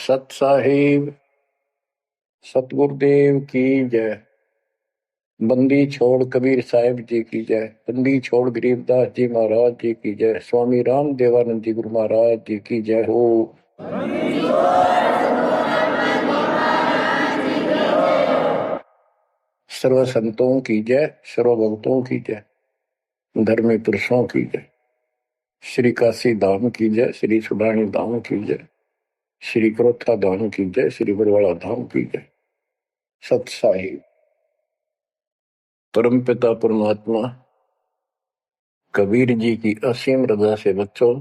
सत साहिब सतगुरुदेव की जय। बंदी छोड़ कबीर साहिब जी की जय। बंदी छोड़ गरीबदास जी महाराज जी की जय। स्वामी राम देवानंद जी गुरु महाराज जी की जय हो। सर्व संतों की जय, सर्व भक्तों की जय, धर्मी पुरुषों की जय। श्री काशी धाम की जय, श्री सुडानी धाम की जय, श्री क्रोथा धाम की जय, श्री बरवाड़ा धाम की जय। सत साहिब परमपिता परमात्मा कबीर जी की असीम रजा से बच्चों,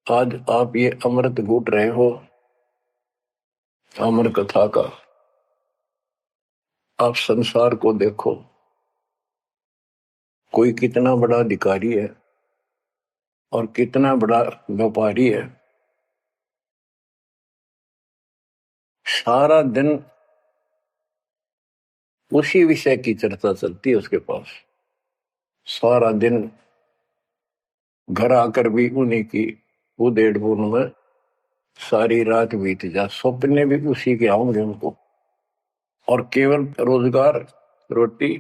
आज आप ये अमृत घूट रहे हो अमर कथा का। आप संसार को देखो, कोई कितना बड़ा अधिकारी है और कितना बड़ा व्यापारी है। सारा दिन उसी विषय की चर्चा चलती है उसके पास। सारा दिन घर आकर भी उन्हीं की उधेड़ बुन में सारी रात बीत जा, सपने भी उसी के आऊंगे उनको। और केवल रोजगार, रोटी,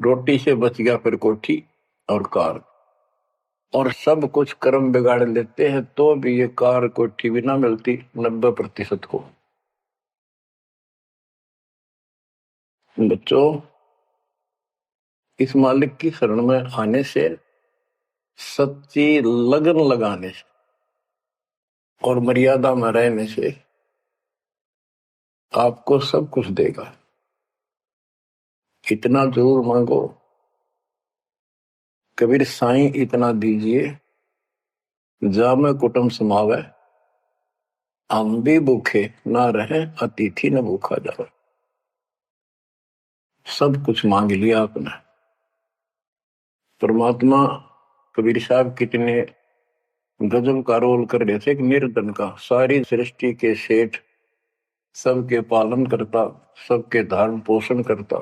रोटी से बच गया फिर कोठी और कार, और सब कुछ कर्म बिगाड़ लेते हैं तो भी ये कार कोठी भी ना मिलती 90% को। बच्चों, इस मालिक की शरण में आने से, सच्ची लगन लगाने से और मर्यादा में रहने से आपको सब कुछ देगा। इतना जरूर मांगो, कबीर साईं इतना दीजिए जामे कुटुंब समावे, हम भी भूखे ना रहे अतिथि न भूखा जावे। सब कुछ मांग लिया आपने। परमात्मा कबीर साहब कितने गजब का रोल कर रहे थे, एक निर्धन का, सारी सृष्टि के सेठ, सबके पालन करता, सबके धारण पोषण करता,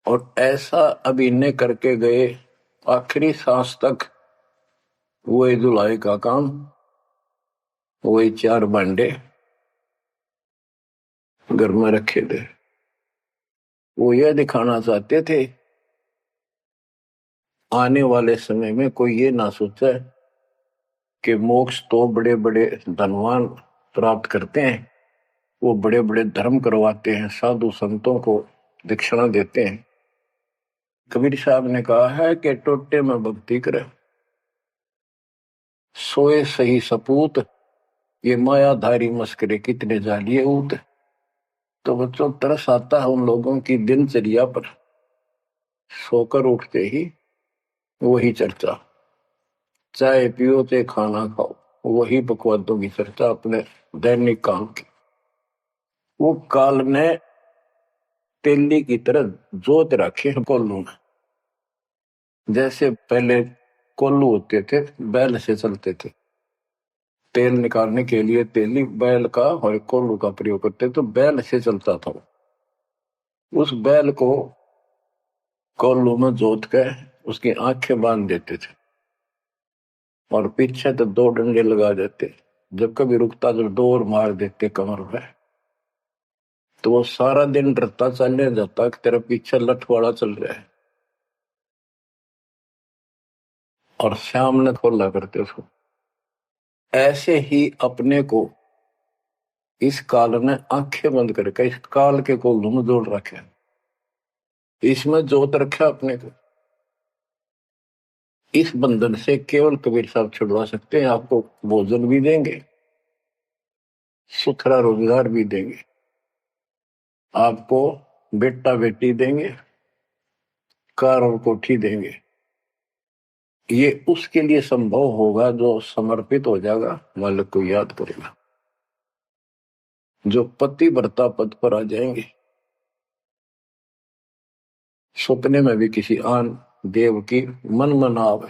और ऐसा अभिनय करके गए आखिरी सांस तक। वही दुलाई का काम, वही 4 भांडे घर में रखे थे। वो यह दिखाना चाहते थे आने वाले समय में कोई ये ना सोचे कि मोक्ष तो बड़े बड़े धनवान प्राप्त करते हैं, वो बड़े बड़े धर्म करवाते हैं, साधु संतों को दक्षिणा देते हैं। कबीर साहब ने कहा है कि टोटे में भक्ति करे, सोए सही सपूत, ये मायाधारी मस्करे कितने जालिए ऊत। तो बच्चों, तरस आता है उन लोगों की दिनचर्या पर। सोकर उठते ही वही चर्चा, चाय पियो चाहे खाना खाओ, वही बकवादों की चर्चा अपने दैनिक काम की। वो काल ने तेली की तरह जोत रखे हैं कोल्लू में। जैसे पहले कोल्लू होते थे, बैल से चलते थे, तेल निकालने के लिए तेली बैल का और कोल्लू का प्रयोग करते, तो बैल से चलता था। उस बैल को कोल्लू में जोत के उसकी आंखें बांध देते थे और पीछे तो 2 डंडे लगा देते। जब कभी रुकता तो डोर मार देते कमर पे। तो वो सारा दिन डरता चलने जाता कि तेरा पीछे लठवाड़ा चल रहा है, और श्याम ने खोला करते उसको। ऐसे ही अपने को इस काल ने आंखें बंद करके इस काल के कोल्लू में जोड़ रखे, इसमें जोत रखा अपने को। इस बंधन से केवल कबीर साहब छुड़वा सकते हैं। आपको भोजन भी देंगे, सुथरा रोजगार भी देंगे, आपको बेटा बेटी देंगे, कार और कोठी देंगे। ये उसके लिए संभव होगा जो समर्पित हो जाएगा, मालिक को याद करेगा। जो पतिव्रता पद पर आ जाएंगे, सपने में भी किसी आन देव की मन में ना आवे,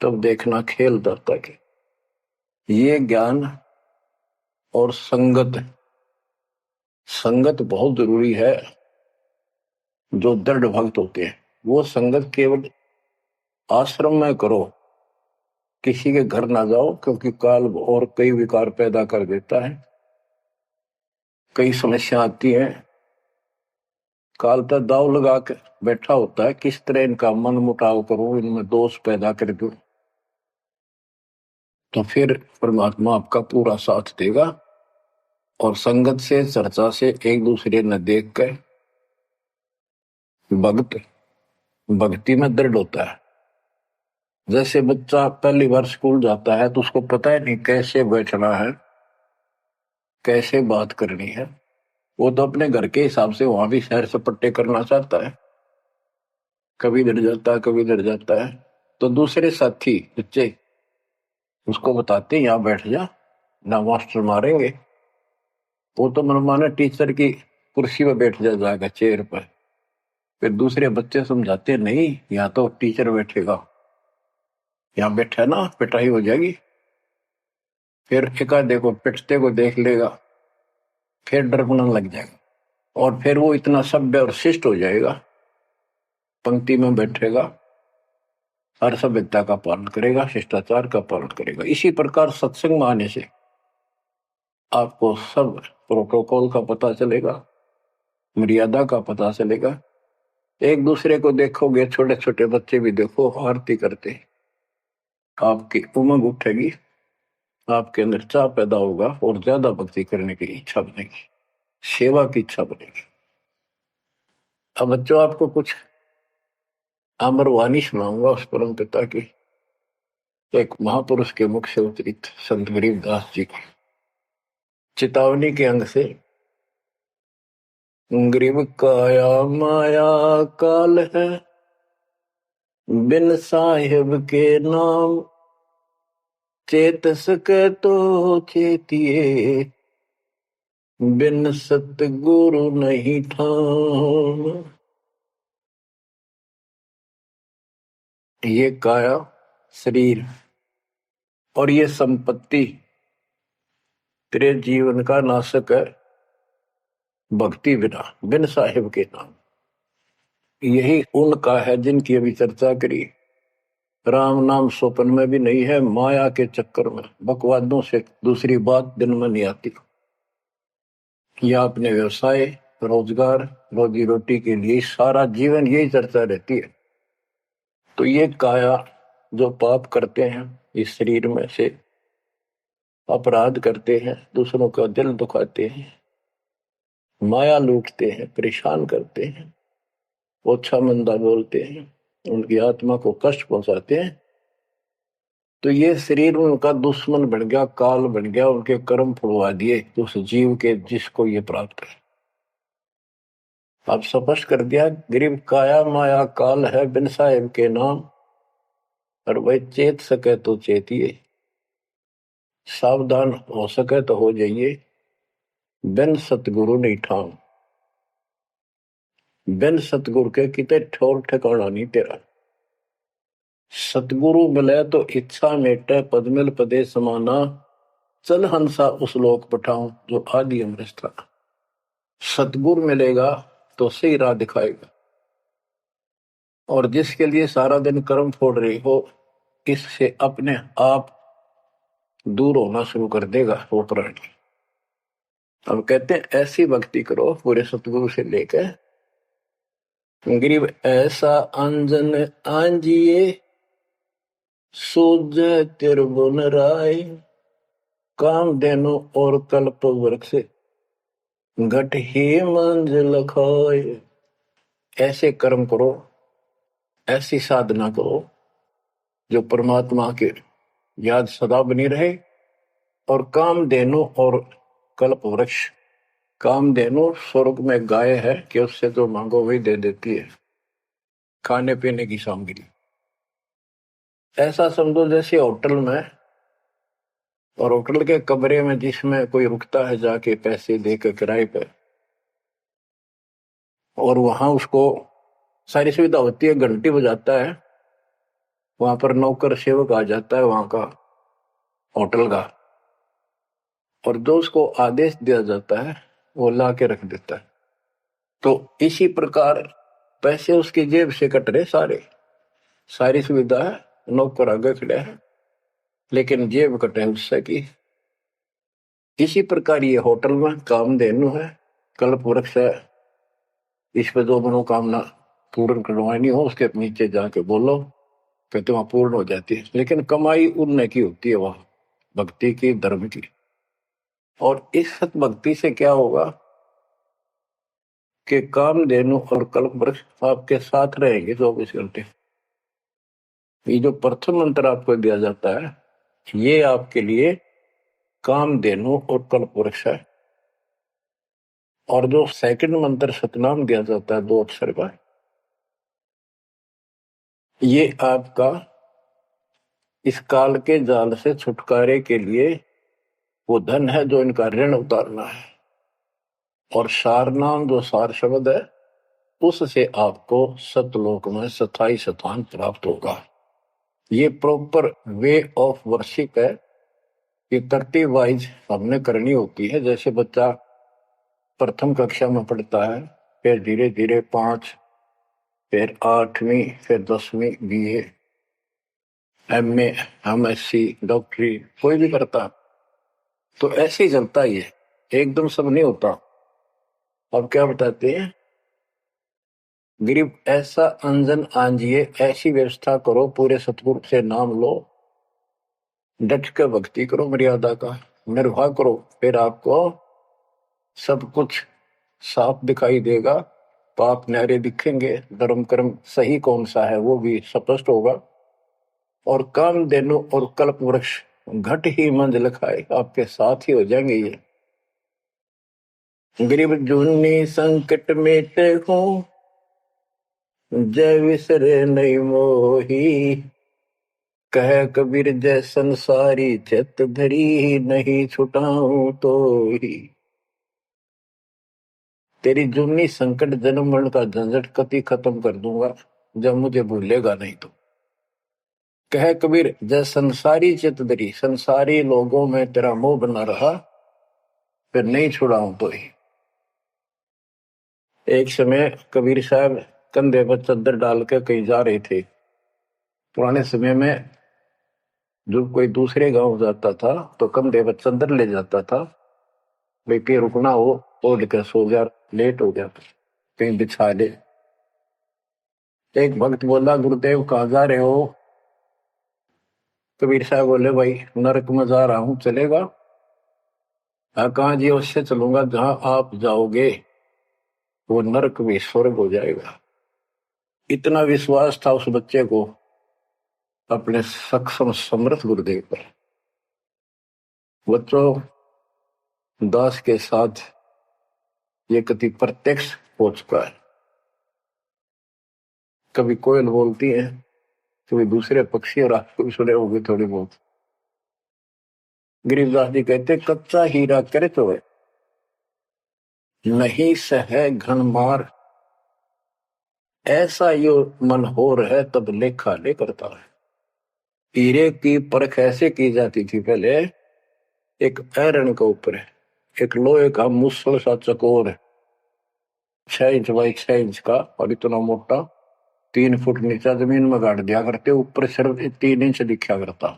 तब देखना खेल दर्ता के। ये ज्ञान और संगत, संगत बहुत जरूरी है। जो दृढ़ भक्त होते हैं वो संगत केवल आश्रम में करो किसी के घर ना जाओ, क्योंकि काल और कई विकार पैदा कर देता है, कई समस्या आती है। काल तो दाव लगा के बैठा होता है, किस तरह इनका मन मुटाव करूं, इनमें दोष पैदा कर दूं, तो फिर परमात्मा आपका पूरा साथ देगा। और संगत से, चर्चा से, एक दूसरे न देख कर भक्त भक्ति में दृढ़ होता है। जैसे बच्चा पहली बार स्कूल जाता है तो उसको पता है नहीं कैसे बैठना है, कैसे बात करनी है। वो तो अपने घर के हिसाब से वहां भी सैर सपट्टे करना चाहता है, कभी डर जाता है, कभी डर जाता है। तो दूसरे साथी बच्चे उसको बताते यहाँ बैठ जा, ना मास्टर मारेंगे। वो तो मनमाना टीचर की कुर्सी पर बैठ जाएगा, चेयर पर। फिर दूसरे बच्चे समझाते नहीं, यहाँ तो टीचर बैठेगा, यहाँ बैठा ना पिटाई हो जाएगी। फिर एकाधे को पिटते को देख लेगा, फिर डर बनने लग जाएगा, और फिर वो इतना सभ्य और शिष्ट हो जाएगा, पंक्ति में बैठेगा, हर सभ्यता का पालन करेगा, शिष्टाचार का पालन करेगा। इसी प्रकार सत्संग में आने से आपको सब प्रोटोकॉल का पता चलेगा, मर्यादा का पता चलेगा। एक दूसरे को देखोगे, छोटे छोटे बच्चे भी देखो आरती करते, आपकी उमंग उठेगी, आपके अंदर चाह पैदा होगा और ज्यादा भक्ति करने की इच्छा बनेगी, सेवा की इच्छा बनेगी। अब बच्चों आपको कुछ अमरवाणी सुनाऊंगा उस परम पिता की, एक महापुरुष के मुख से उतरित संत गरीबदास जी की चेतावनी के अंग से। गरीब काया माया काल है, बिन साहिब के नाम चेत सके तो चेतिए, बिन सतगुरु नहीं ठाम। ये काया शरीर और ये संपत्ति तेरे जीवन का नाशक है, भक्ति बिना, बिन साहिब के नाम। यही उनका है जिनकी अभी चर्चा करी। राम नाम स्वप्न में भी नहीं है, माया के चक्कर में बकवादों से दूसरी बात दिन में नहीं आती। या अपने व्यवसाय, रोजगार, रोजी रोटी के लिए सारा जीवन यही चर्चा रहती है। तो ये काया जो पाप करते हैं, इस शरीर में से अपराध करते हैं, दूसरों का दिल दुखाते हैं, माया लूटते हैं, परेशान करते हैं, ओछा मंदा बोलते हैं, उनकी आत्मा को कष्ट पहुंचाते हैं, तो ये शरीर उनका दुश्मन बन गया, काल बन गया, उनके कर्म फुड़वा दिए उस जीव के जिसको ये प्राप्त है। आप स्पष्ट कर दिया, गरीब काया माया काल है, बिन साहिब के नाम, और वह चेत सके तो चेतिए, सावधान हो सके तो हो जाइए, बिन सतगुरु नहीं ठाम। बिन सतगुरु के किते ठोर ठिकाना नहीं तेरा। सतगुरु मिले तो इच्छा मेटे, पदमिल पदे समाना, चल हंसा उस लोक पठाऊं जो आदि अमृत था। सतगुरु मिलेगा तो सही राह दिखाएगा, और जिसके लिए सारा दिन कर्म फोड़ रही हो, इससे अपने आप दूर होना शुरू कर देगा वो प्राणी। अब कहते हैं ऐसी भक्ति करो पूरे सतगुरु से लेकर, गरीब ऐसा अंजन आंजिए, सूझ तिरबुन राय, काम देनो और कल्प वृक्ष, घट ही मंजिल खाए। ऐसे कर्म करो, ऐसी साधना करो जो परमात्मा के याद सदा बनी रहे, और काम देनो और कल्प वृक्ष। काम देनो स्वर्ग में गाय है कि उससे जो मांगो वही दे देती है, खाने पीने की सामग्री। ऐसा समझो जैसे होटल में, और होटल के कमरे में जिसमें कोई रुकता है जाके पैसे देकर किराए पे, और वहां उसको सारी सुविधा होती है, घंटी बजाता है, वहां पर नौकर सेवक आ जाता है वहां का होटल का, और जो उसको आदेश दिया जाता है वो ला के रख देता है। तो इसी प्रकार पैसे उसकी जेब से कट रहे सारे, सारी सुविधा है, नौकर आगे खड़े हैं, लेकिन जेब कटे उससे की। इसी प्रकार ये होटल में कामधेनु है, कल्प वृक्ष है। इस पे जो मनोकामना पूर्ण करवानी हो उसके नीचे जाके बोलो, कहते वहां पूर्ण हो जाती है। लेकिन कमाई उनने की होती है वहां, भक्ति की, धर्म की। और इस सत भक्ति से क्या होगा कि कामधेनु और कल्प वृक्ष आपके साथ रहेंगे 24 घंटे। ये जो प्रथम मंत्र आपको दिया जाता है, ये आपके लिए कामधेनु और कल्प वृक्ष है। और जो सेकंड मंत्र सतनाम दिया जाता है 2 अक्षर का, ये आपका इस काल के जाल से छुटकारे के लिए वो धन है जो इनका ऋण उतारना है। और सारनाम जो सार शब्द है, उससे आपको सतलोक में स्थायी स्थान प्राप्त होगा। ये प्रॉपर वे ऑफ वर्शिप है। ये तरतीब वाइज हमने करनी होती है। जैसे बच्चा प्रथम कक्षा में पढ़ता है, फिर धीरे धीरे 5, फिर 8वीं, फिर 10वीं BA, MA, MSc, डॉक्टरी कोई भी करता, तो ऐसे ही चलता ही है, एकदम सब नहीं होता। अब क्या बताते हैं, गरीब ऐसा अंजन आंजिए, ऐसी व्यवस्था करो, पूरे सतगुरु से नाम लो, डट के भक्ति करो, मर्यादा का निर्वाह करो, फिर आपको सब कुछ साफ दिखाई देगा। पाप न्यारे दिखेंगे, धर्म कर्म सही कौन सा है वो भी स्पष्ट होगा। और कामधेनु और कल्प वृक्ष घट ही मंजिल खाए, आपके साथ ही हो जाएंगे ये। गरीब जूनी संकट मेटे हो, जय विसरे नहीं मोही, कह कबीर जय संसारी, चित धरी नहीं छुटाऊं तो ही। तेरी जूनी संकट जन्म मरण का झंझट कति खत्म कर दूंगा, जब मुझे भूलेगा नहीं तो। कह कबीर जय संसारी चित धरी, संसारी लोगों में तेरा मोह बना रहा, फिर नहीं छुड़ाऊं तो ही। एक समय कबीर साहब कंधे पर चद्दर डाल के कहीं जा रहे थे। पुराने समय में जो कोई दूसरे गांव जाता था तो कंधे पर चद्दर ले जाता था, भाई के रुकना हो, ओढ़ कर सो जा, लेट हो गया कहीं बिछा ले। एक भक्त बोला, गुरुदेव कहाँ जा रहे हो? कबीर साहब बोले, भाई नरक में जा रहा हूं, चलेगा? कहाँ जी? उससे चलूंगा जहां आप जाओगे वो नरक भी स्वर्ग हो जाएगा। इतना विश्वास था उस बच्चे को अपने सक्षम समर्थ गुरुदेव पर। बच्चों, दास के साथ ये कति प्रत्यक्ष हो चुका है। कभी कोयल बोलती है, कभी दूसरे पक्षी, और आपको भी सुने होंगे थोड़ी बहुत। गरीबदास जी कहते, कच्चा हीरा करे तो है, नहीं सह घन मार, ऐसा यो मन होर है, तब लेखा ले करता है। हीरे की परख ऐसे की जाती थी पहले, एक ऐरण के ऊपर है, एक लोहे का मुसल सा चकोर है, 6 इंच बाई 6 इंच का, और इतना मोटा, 3 फुट नीचा जमीन में गाड़ दिया करते, ऊपर सिर्फ 3 इंच दिखा करता।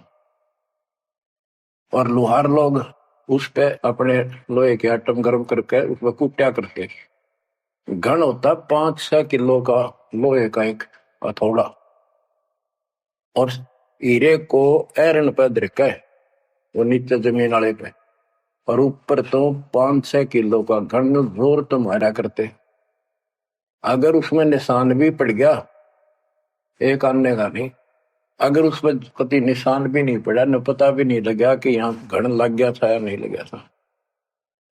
और लोहार लोग उस पे अपने लोहे के आइटम गर्म करके उसमें कूटा करते। घन होता 5-6 किलो का लोहे का एक हथौड़ा, और हीरे को ऐरन पे धरका है वो नीचे जमीन वाले पे, और ऊपर तो 5-6 किलो का घन जोर तो मारा करते। अगर उसमें निशान भी पड़ गया, एक आने का नहीं, अगर उसमें कभी निशान भी नहीं पड़ा, न पता भी नहीं लगा कि यहाँ घन लग गया था या नहीं लग गया था,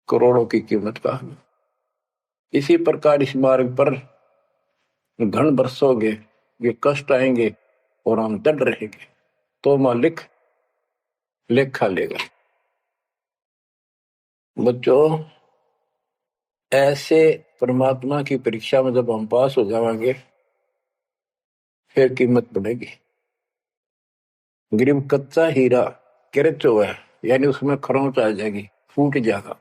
करोड़ों की कीमत का। इसी प्रकार इस मार्ग पर घन बरसोगे, ये कष्ट आएंगे और हम डट रहेंगे, तो मालिक लेखा लेगा। बच्चों, ऐसे परमात्मा की परीक्षा में जब हम पास हो जाएंगे, फिर कीमत बढ़ेगी। गरीब कच्चा हीरा किरच हुआ है, यानी उसमें खरोंच आ जाएगी, फूट जाएगा।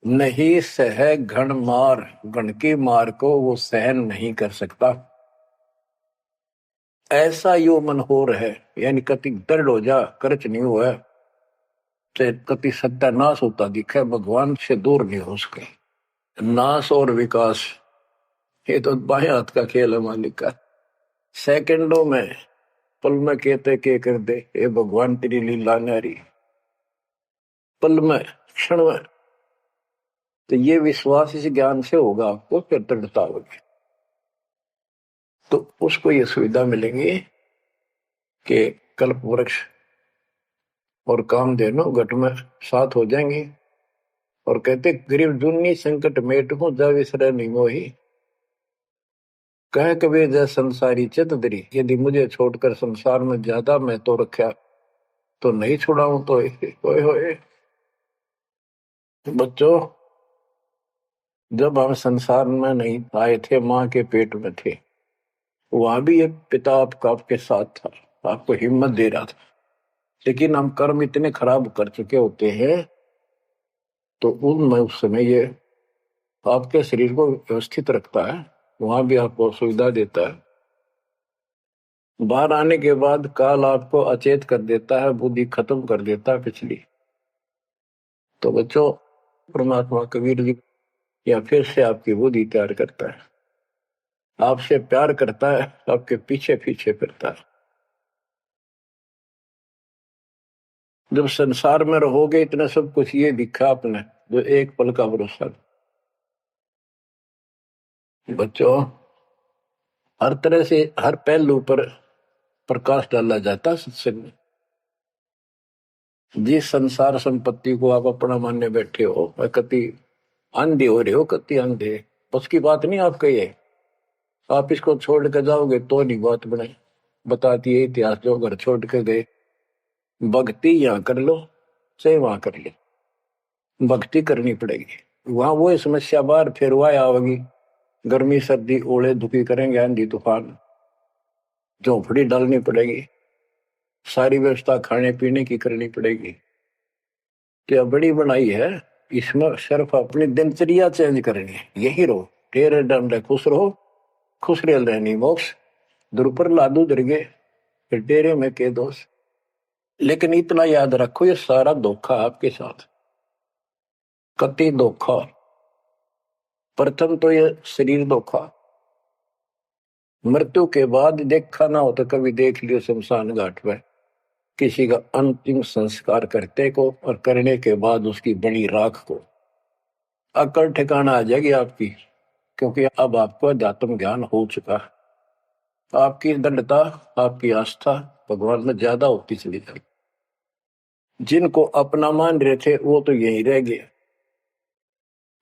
नहीं सह घन मार, घन की मार को वो सहन नहीं कर सकता। ऐसा यो मन हो रहा है, यानी कति दर्द हो जा, कर्च नहीं हुआ, चाहे कति सत्यानाश होता दिखे, भगवान से दूर नहीं हो सके। नाश और विकास, ये तो बाएं हाथ का खेल है मालिक का। सेकंडों में, पल में कहते के कर दे, ये भगवान तेरी लीला न्यारी, पल में, क्षण में। तो ये विश्वास इस ज्ञान से होगा आपको, फिर दृढ़ता होगी। तो उसको ये सुविधा मिलेंगी कि कल्प वृक्ष और कामधेनु घट में साथ हो जाएंगे। और कहते गरीब दुन्नी संकट मेट हूं, जा विसरे नहीं मोही, कह कबीर जय संसारी चित दरी, यदि मुझे छोड़कर संसार में ज्यादा मैं तो रखा, तो नहीं छुड़ाऊं तो होए होए। बच्चों, जब हम संसार में नहीं आए थे, माँ के पेट में थे, वहां भी एक पिता आपका आपके साथ था, आपको हिम्मत दे रहा था। लेकिन हम कर्म इतने खराब कर चुके होते हैं, तो उनमें उस समय ये आपके शरीर को व्यवस्थित रखता है, वहां भी आपको सुविधा देता है। बाहर आने के बाद काल आपको अचेत कर देता है, बुद्धि खत्म कर देता है पिछली। तो बच्चों, परमात्मा कबीर जी या फिर से आपकी बुद्धि तैयार करता है, आपसे प्यार करता है, आपके पीछे पीछे फिरता है। जब संसार में रहोगे, इतना सब कुछ ये दिखा आपने, जो एक पल का भरोसा। बच्चों, हर तरह से हर पहलू पर प्रकाश डाला जाता है सत्संग में। जिस संसार संपत्ति को आप अपना मानने बैठे हो, कति अंधे हो रहे हो, कति अंधे, उसकी बात नहीं आप कहिए। आप इसको छोड़ के जाओगे तो नहीं बात बने। बताती है इतिहास, जो घर छोड़ के गए, भक्ति यहाँ कर लो चाहे वहां कर लो, भक्ति करनी पड़ेगी। वहां वो समस्या बार फिर वह आवेगी, गर्मी सर्दी ओले दुखी करेंगे, आंधी तूफान, झोंपड़ी डालनी पड़ेगी, सारी व्यवस्था खाने पीने की करनी पड़ेगी। क्या बड़ी बनाई है, इसमें सिर्फ अपनी दिनचर्या चेंज करनी है। यही रहो, टेरे डंडे खुश रहो, खुश रह रहनी मोक्ष, दुरुपर लादू दरगे, फिर डेरे में के दोष। लेकिन इतना याद रखो, ये सारा धोखा आपके साथ, कति धोखा। प्रथम तो ये शरीर धोखा, मृत्यु के बाद देखा ना हो तो कभी देख लियो शमशान घाट में किसी का अंतिम संस्कार करते को, और करने के बाद उसकी बड़ी राख को अकल ठिकाना आ जाएगी आपकी। क्योंकि अब आपको अध्यात्म ज्ञान हो चुका है, आपकी दृढ़ता, आपकी आस्था भगवान में ज्यादा होती चली जाएगी। जिनको अपना मान रहे थे वो तो यही रह गए,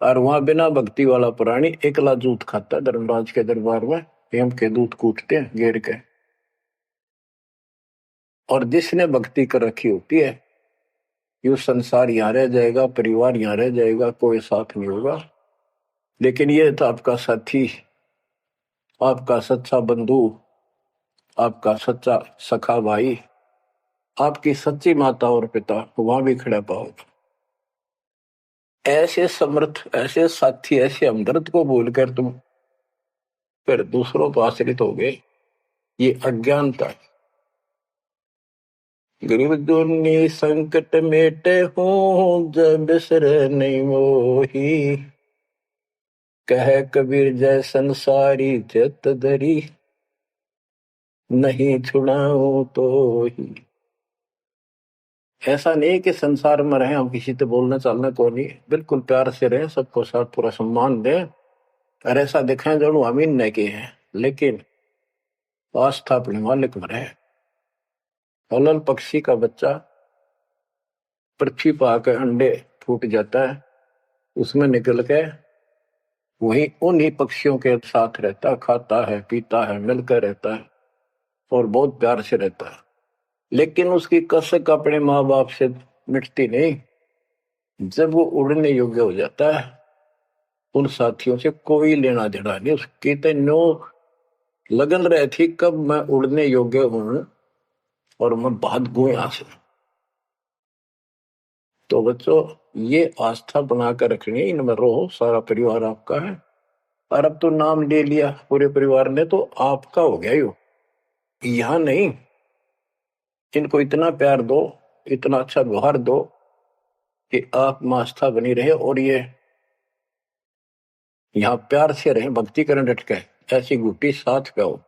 और वहां बिना भक्ति वाला प्राणी एकला जूत खाता है। धर्मराज के दरबार में हेम के दूत कूटते हैं घेर के। और जिसने भक्ति कर रखी होती है, ये संसार यहाँ रह जाएगा, परिवार यहाँ रह जाएगा, कोई साथ नहीं होगा। लेकिन ये तो आपका साथी, आपका सच्चा बंधु, आपका सच्चा सखा भाई, आपकी सच्ची माता और पिता वहां भी खड़ा पाओगे। ऐसे समर्थ, ऐसे साथी, ऐसे हमदर्द को भूलकर तुम फिर दूसरों पर आश्रित हो गए, ये अज्ञानता है। गरीब दुनी संकट मेटे हूं, जब बिसर नहीं मोही, कह कबीर जय संसारी चित धरी, नहीं छुड़ाऊं तो ही। ऐसा नहीं कि संसार में रहे हम किसी से बोलने चालने को नहीं, बिल्कुल प्यार से रहे, सबको साथ पूरा सम्मान दें, और ऐसा दिखाएं जो अमीन नहीं किए हैं, लेकिन आस्था अपने मालिक में रहे। हलल पक्षी का बच्चा पृथ्वी पर आकर अंडे फूट जाता है, उसमें निकल के वही उन्हीं पक्षियों के साथ रहता, खाता है, पीता है, मिलकर रहता है और बहुत प्यार से रहता है। लेकिन उसकी कसक अपने माँ बाप से मिटती नहीं। जब वो उड़ने योग्य हो जाता है, उन साथियों से कोई लेना देना नहीं, उसकी तो नो लगन रही थी कब मैं उड़ने योग्य हूं और मैं भाग गूं यहां से। तो बच्चों, ये आस्था बनाकर रखनी है, इनमें रहो, सारा परिवार आपका है। और अब तो नाम ले लिया पूरे परिवार ने, तो आपका हो गया यो। यहां नहीं, इनको इतना प्यार दो, इतना अच्छा व्यवहार दो कि आप में आस्था बनी रहे और ये यहाँ प्यार से रहे, भक्ति करें डट के, ऐसी गुटी साथ पाओ।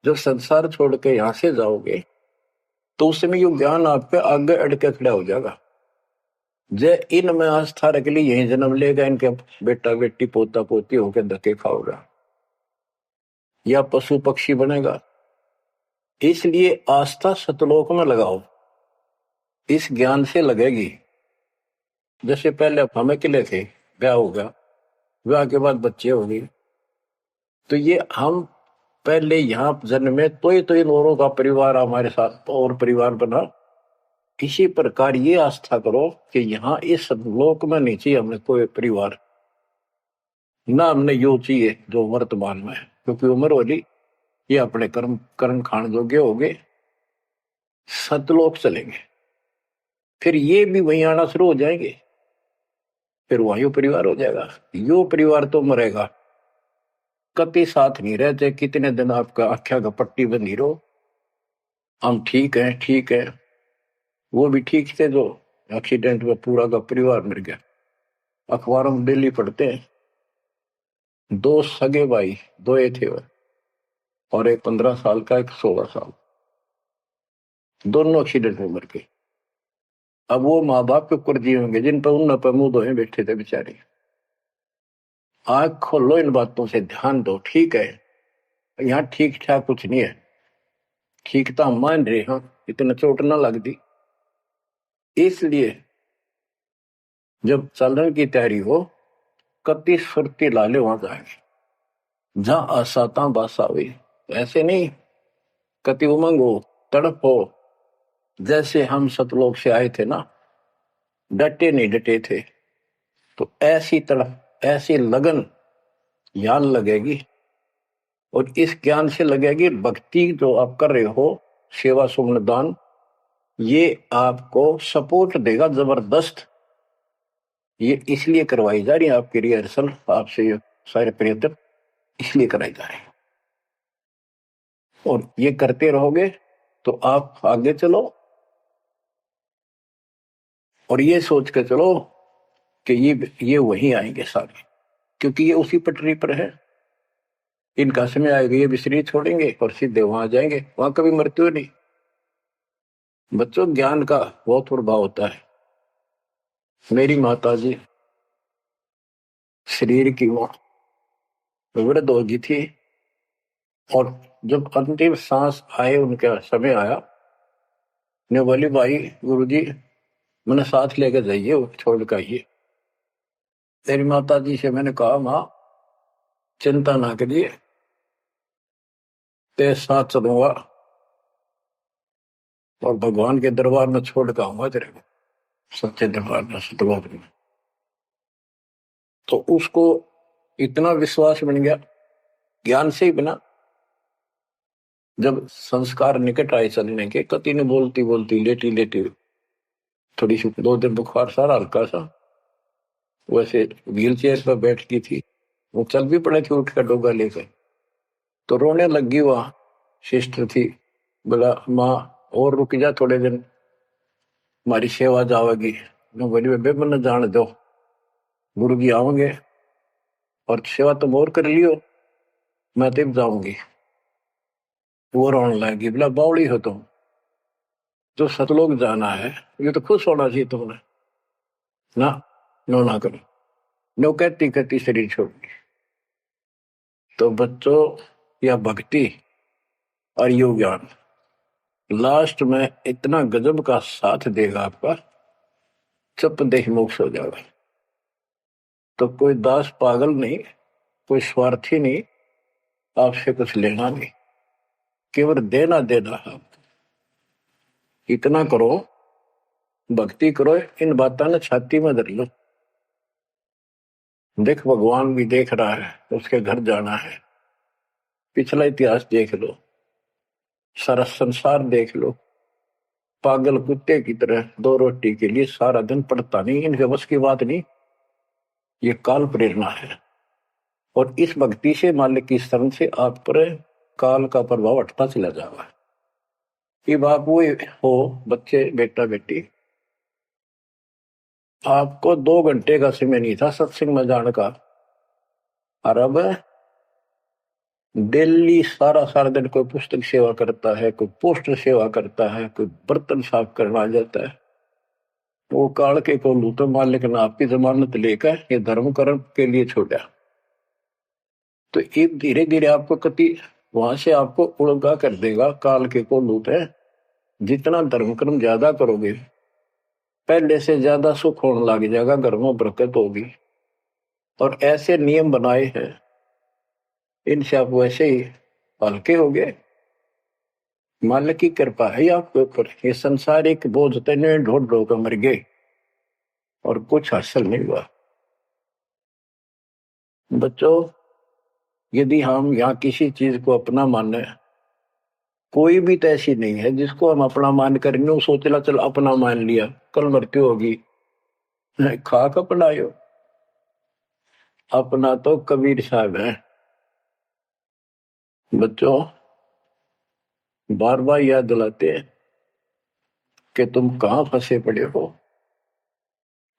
जब संसार छोड़ के यहां से जाओगे तो उस समय ये ज्ञान आपके आगे अड़ के खड़ा हो जाएगा। जे इनमें आस्था रख ली, यही जन्म लेगा, इनके बेटा बेटी पोता पोती होकर धक्के खाओगा या पशु पक्षी बनेगा। इसलिए आस्था सतलोक में लगाओ, इस ज्ञान से लगेगी। जैसे पहले हम अकेले थे, ब्याह हो गया, ब्याह के बाद बच्चे हो गए, तो ये हम पहले यहाँ जन्म में तो इन औरों का परिवार हमारे साथ और परिवार बना। इसी प्रकार ये आस्था करो कि यहाँ इस लोक में नहीं चाहिए हमें कोई परिवार, ना हमने यो चाहिए जो वर्तमान में है, क्योंकि उम्र वाली ये अपने कर्म कर्म खान जोगे हो गए, सतलोक चलेंगे, फिर ये भी वहीं आना शुरू हो जाएंगे, फिर वहीं परिवार हो जाएगा। यो परिवार तो मरेगा, कभी साथ नहीं रहते, कितने दिन आपका आख्या का पट्टी बंधी रहो, हम ठीक है ठीक है, वो भी ठीक थे जो एक्सीडेंट में पूरा का परिवार मर गया। अखबारों में डेली पढ़ते हैं, दो सगे भाई, दो ये थे, और एक 15 साल का, एक 16 साल, दोनों एक्सीडेंट में मर गए। अब वो माँ बाप के ऊपर जी होंगे जिन पर उन पर मुंह धोए बैठे थे बेचारे। आंख खोलो, इन बातों से ध्यान दो। ठीक है, यहाँ ठीक ठाक कुछ नहीं है, ठीक तो हम मान रहे हैं, इतना चोट ना लग दी। इसलिए जब चलने की तैयारी हो, कति सुरती लाले वहां जाएंगे, जहां आसाता बासा हुई। ऐसे नहीं, कति उमंग हो, तड़प हो, जैसे हम सतलोक से आए थे ना, डटे नहीं डटे थे, तो ऐसी तड़प ऐसी लगन यान लगेगी। और इस ज्ञान से लगेगी भक्ति जो आप कर रहे हो, सेवा सुमन दान, ये आपको सपोर्ट देगा जबरदस्त। ये इसलिए करवाई जा रही है आपकी रिहर्सल, आपसे ये सारे प्रयत्न इसलिए कराए जा रहे हैं, और ये करते रहोगे तो आप आगे चलो, और ये सोच के चलो कि ये वहीं आएंगे सारे, क्योंकि ये उसी पटरी पर है। इनका समय आएगा, ये भी शरीर छोड़ेंगे और सीधे वहां जाएंगे, वहां कभी मृत्यु नहीं। बच्चों, ज्ञान का बहुत प्रभाव होता है। मेरी माता जी शरीर की वृद्ध हो गई थी, और जब अंतिम सांस आए, उनका समय आया, ने बोली भाई गुरुजी मैंने साथ लेकर जाइए, वो छोड़ कर आइए। तेरी माता जी से मैंने कहा, माँ चिंता ना करिए, तेरे साथ चलूंगा और भगवान के दरबार में छोड़ कर आऊंगा तेरे को, सच्चे दरबार में, सतलोक में। तो उसको इतना विश्वास बन गया, ज्ञान से ही बना। जब संस्कार निकट आए चलने के, कति ने बोलती बोलती लेटी लेटी, थोड़ी सी 2 दिन बुखार सारा हल्का सा, वैसे व्हील चेयर पर बैठ की थी, वो चल भी पड़े थे उठ कर डोगा लेकर, तो रोने लगी। वहां सिस्टर थी, बोला माँ और रुक जा थोड़े दिन, हमारी सेवा जावेगी। मैं बोली बेबे मैंने जान दो, गुरु जी आओगे और सेवा तुम और कर लियो, मैं तब जाऊंगी। वो रोने लगी, बोला बावड़ी हो तुम, जो सतलोक जाना है ये तो खुश होना चाहिए तुमने, ना नो ना करो, नो कहती कहती शरीर छोड़ दी। तो बच्चों, या भक्ति और योग ज्ञान लास्ट में इतना गजब का साथ देगा आपका, चप देह मोक्ष हो जाएगा। तो कोई दास पागल नहीं, कोई स्वार्थी नहीं, आपसे कुछ लेना नहीं, केवल देना देना है। इतना करो, भक्ति करो, इन बातों ने छाती में धर लो। देख भगवान भी देख रहा है, उसके घर जाना है, पिछला इतिहास देख लो, सारा संसार देख लो। पागल कुत्ते की तरह 2 रोटी के लिए सारा दिन पड़ता नहीं, इनके बस की बात नहीं, ये काल प्रेरणा है। और इस भक्ति से, मालिक की शरण से आप पर काल का प्रभाव हटता चला जाएगा। कि बाप वो हो बच्चे बेटा बेटी, आपको 2 घंटे का समय नहीं था सत्संग में जाने का, और अब डेली सारा सारा दिन कोई पुस्तक सेवा करता है, कोई पोस्टर सेवा करता है, कोई बर्तन साफ करना आ जाता है। वो काल के को लूटो मालिक ने आपकी जमानत लेकर ये धर्म कर्म के लिए छोड़ा। तो ये धीरे धीरे आपको कति वहां से आपको उड़गा कर देगा काल के को लूट है। जितना धर्म कर्म ज्यादा करोगे पहले से ज्यादा सुख होने लग जाएगा, घर में बरकत होगी। और ऐसे नियम बनाए हैं इनसे आप वैसे ही हल्के हो गए। मालिक की कृपा है आपके ऊपर, ये संसारिक बोझ तने ढोड़ ढो कर मर गए और कुछ हासिल नहीं हुआ। बच्चों, यदि हम यहाँ किसी चीज को अपना माने, कोई भी तो ऐसी नहीं है जिसको हम अपना मान करेंगे वो सोचला चल अपना मान लिया कल मृत्यु होगी। खाक अपनायो, अपना तो कबीर साहब है। बच्चों, बार बार याद दिलाते हैं कि तुम कहाँ फंसे पड़े हो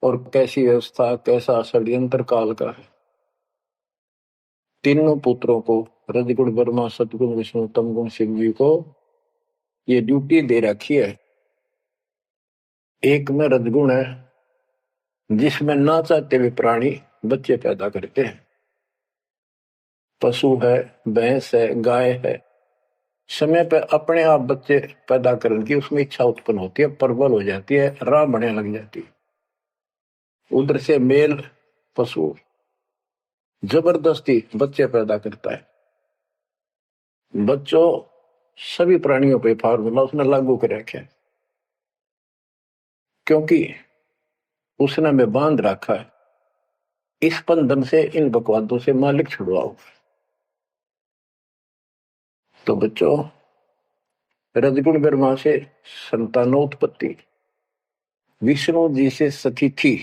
और कैसी व्यवस्था कैसा षड्यंत्र काल का है। तीनों पुत्रों को, रजगुण ब्रह्मा सतगुण विष्णु तमगुण शिव जी को ये ड्यूटी दे रखी है। एक में रजगुण है जिसमें ना चाहते हुए प्राणी बच्चे पैदा करते हैं। पशु है, भैंस है, गाय है, समय पर अपने आप बच्चे पैदा करने की उसमें इच्छा उत्पन्न होती है, प्रबल हो जाती है, राह बढ़ने लग जाती है। उधर से मेल पशु जबरदस्ती बच्चे पैदा करता है। बच्चों, सभी प्राणियों पे फार्मूला उसने लागू कर रखा है, क्योंकि उसने हमें बांध रखा है। इस बंधन से, इन बकवादों से मालिक छुड़वाओ। तो बच्चों, रजगुण ब्रह्मा से संतानोत्पत्ति, विष्णु जी से सतिथि,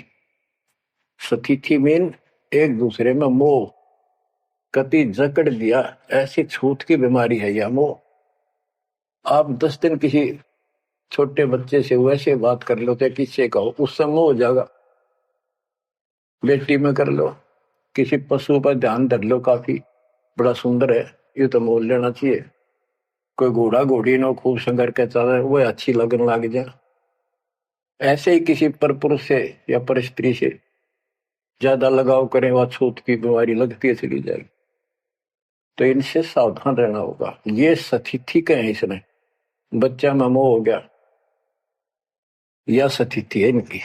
सतिथि मीन एक दूसरे में मोह, कति जकड़ दिया, ऐसी छूत की बीमारी है यह मोह। आप 10 दिन किसी छोटे बच्चे से वैसे बात कर लो, किससे कहो, उससे मोह हो जाएगा। बेटी में कर लो, किसी पशु पर ध्यान धर लो, काफी बड़ा सुंदर है, ये तो मोल लेना चाहिए। कोई घोड़ा घोड़ी नो खूब संगर के चल रहे, वो अच्छी लगने लग जाए। ऐसे ही किसी पर पुरुष से या पर स्त्री से ज्यादा लगाव करें, वह छूत की बीमारी लगती है चली जाएगी। तो इनसे सावधान रहना होगा। ये सतिथि कहे इसने, बच्चा में मोह हो गया, यह सतिथि है इनकी,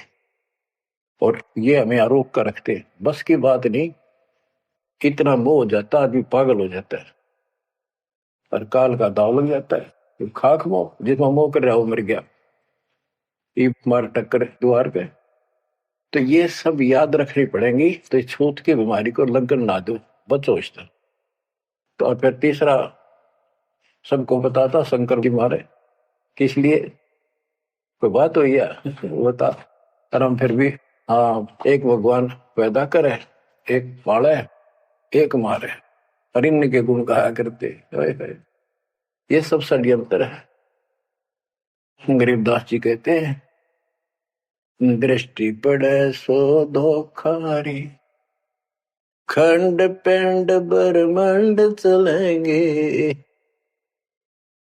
और ये हमें आरोप कर रखते हैं। बस की बात नहीं, इतना मोह हो जाता आदमी पागल हो जाता है और काल का दाव लग जाता है। खाक मोह, जिसमें मोह कर रहा वो मर गया, ये मार टक्कर द्वार पे। तो ये सब याद रखनी पड़ेंगी, तो छूत की बीमारी को लगन ना दो, बचो इससे। तो और फिर तीसरा सबको बताता शंकर की मारे, किस लिए कोई बात हुई है बता। और हम फिर भी, हाँ, एक भगवान पैदा करे, एक पाले, एक मारे, हरिण्य के गुण गाया करते। ये सब षड्यंत्र है। गरीबदास जी कहते हैं, दृष्टि पड़े सो धोखारी, खंड पिंड ब्रह्मांड चलेंगे,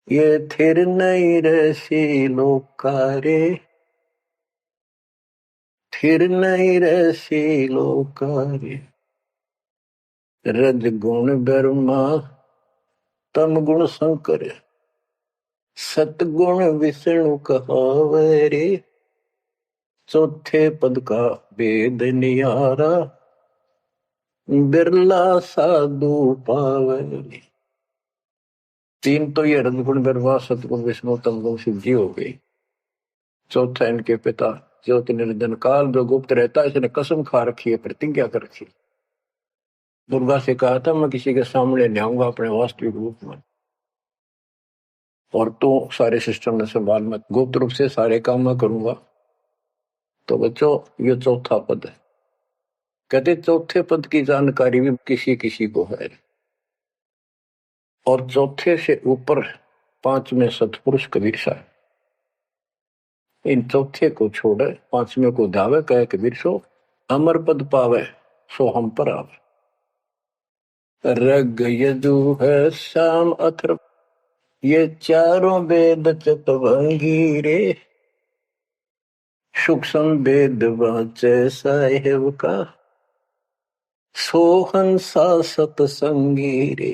ये थिर नहीं रसी लोकारे, थिर नहीं रसी लोकारे। रज गुण ब्रह्मा तम गुण शंकर, सतगुण विष्णु कहावरे, चौथे पद का वेद नियारा, बिरला साधु पावरी। तीन तो ये रजगुण ब्रह्मा सतगुण विष्णु तमगुण शिव जी हो गई। चौथा इनके पिता ज्योति निरंजन काल जो गुप्त रहता है, इसने कसम खा रखी है, प्रतिज्ञा कर रखी। दुर्गा से कहा था मैं किसी के सामने नहीं आऊंगा अपने वास्तविक रूप में, और तो सारे सिस्टम में संभाल, मैं गुप्त रूप से सारे काम मैं करूंगा। तो बच्चों, ये चौथा पद है। कहते चौथे पद की जानकारी भी किसी किसी को है, और चौथे से ऊपर पांचवें सतपुरुष कबीर साहब। इन चौथे को छोड़े पांचवें को धावे, कहे कबीर सो अमर पद पावे सो हम पर आवे। रग यजु है श्याम अथर्व ये चारों वेद चतुर्भंगी रे, सूक्ष्म वेद वाचे साहेब का सोहन सा सतसंगी रे।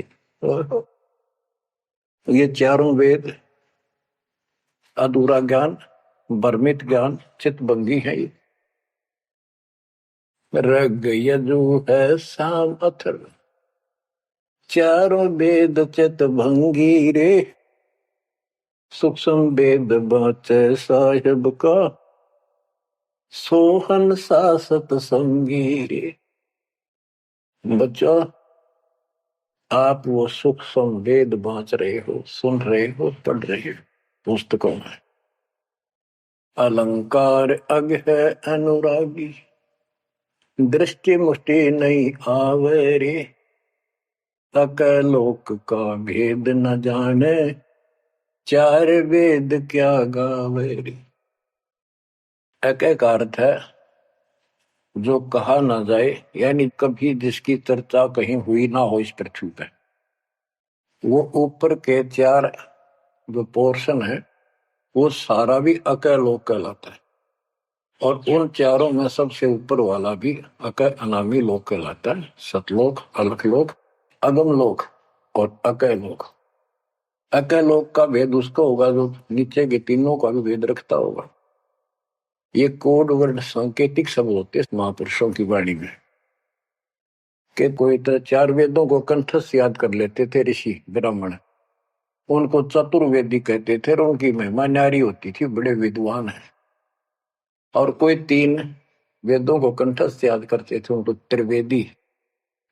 ये चारों वेद अधूरा ज्ञान, भ्रमित ज्ञान, चितभंगी है। रग यजु है साम अथर्व चारों वेद चितभंगी रे, सूक्ष्म वेद बाचे साहिब का सोहन सा सतसंगी रे। बच्चों, आप वो सूक्ष्म वेद बांच रहे हो, सुन रहे हो, पढ़ रहे हो पुस्तकों में। अलंकार अग है अनुरागी, दृष्टि मुष्टि नहीं आवे रे, अकलोक का भेद न जाने, चार वेद क्या गावे रे। एक का अर्थ है जो कहा ना जाए, यानी कभी जिसकी चर्चा कहीं हुई ना हो इस पृथ्वी पे। वो ऊपर के चार जो पोर्शन है वो सारा भी अकलोक कहलाता है, और उन चारों में सबसे ऊपर वाला भी अकय अनामी लोक कहलाता है। सतलोक, अलखलोक, अगम लोक और अकय लोक। अकय लोक का भेद उसको होगा जो नीचे के तीनों का भी भेद रखता होगा। ये कोड वर्ड सांकेतिक शब्द होते हैं महापुरुषों की वाणी में, कि कोई तो चार वेदों को कंठस्थ याद कर लेते थे ऋषि ब्राह्मण, उनको चतुर्वेदी कहते थे और उनकी महिमा न्यारी होती थी, बड़े विद्वान है। और कोई तीन वेदों को कंठस्थ याद करते थे, उनको त्रिवेदी।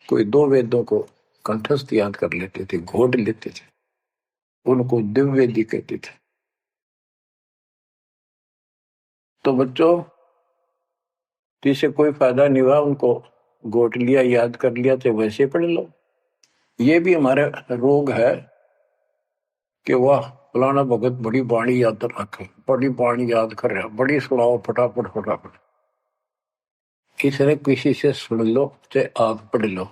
कोई दो वेदों को कंठस्थ याद कर लेते थे, घोट लेते थे, उनको दिव्यवेदी कहते थे। तो बच्चों, जिसे कोई फायदा नहीं हुआ, उनको घोट लिया, याद कर लिया, तो वैसे पढ़ लो। ये भी हमारे रोग है कि वाह फलाना भगत बड़ी बाणी याद रखे, बड़ी बाणी याद कर रहा, बड़ी सुनाओ फटाफट फटाफट। किसी किसी से सुन लो चाहे आप पढ़ लो,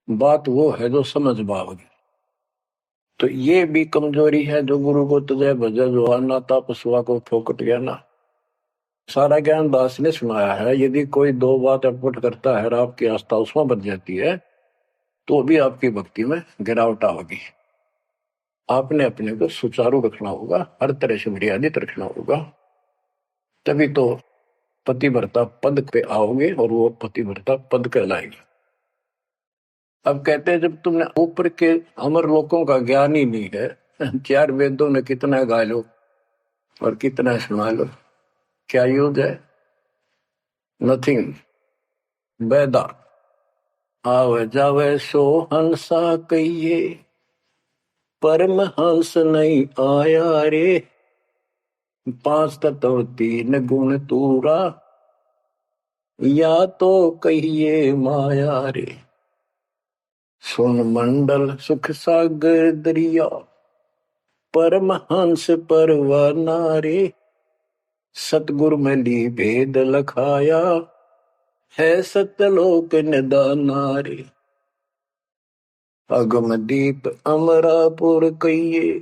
बात वो है जो समझ पाओगे। तो ये भी कमजोरी है जो गुरु को तुझे भजा जो आना था पशुआ को फोकट गया ना। सारा ज्ञान दास ने सुनाया है। यदि कोई दो बात अटपट करता है और आपकी आस्था उसमें बन जाती है तो भी आपकी भक्ति में गिरावट होगी। आपने अपने को सुचारू रखना होगा, हर तरह से मर्यादित रखना होगा, तभी तो पतिव्रता पद पे आओगे और वो पतिव्रता पद कहलाएगा। अब कहते हैं जब तुमने ऊपर के अमर लोकों का ज्ञान ही नहीं है, चार वेदों ने कितना गा लो और कितना सुना लो, क्या यूज है? नथिंग। बैदा आवे जावे सो हंसा कहिए, परमहंस नहीं आया रे, पांच तत्व तीन गुण तूरा, या तो कहिए माया रे। सुन मंडल सुख सागर दरिया, परमहंस परवाना रे, सतगुरु में ली भेद लखाया, है सतलोक निदाना रे। अगम दीप अमरापुर कहिए,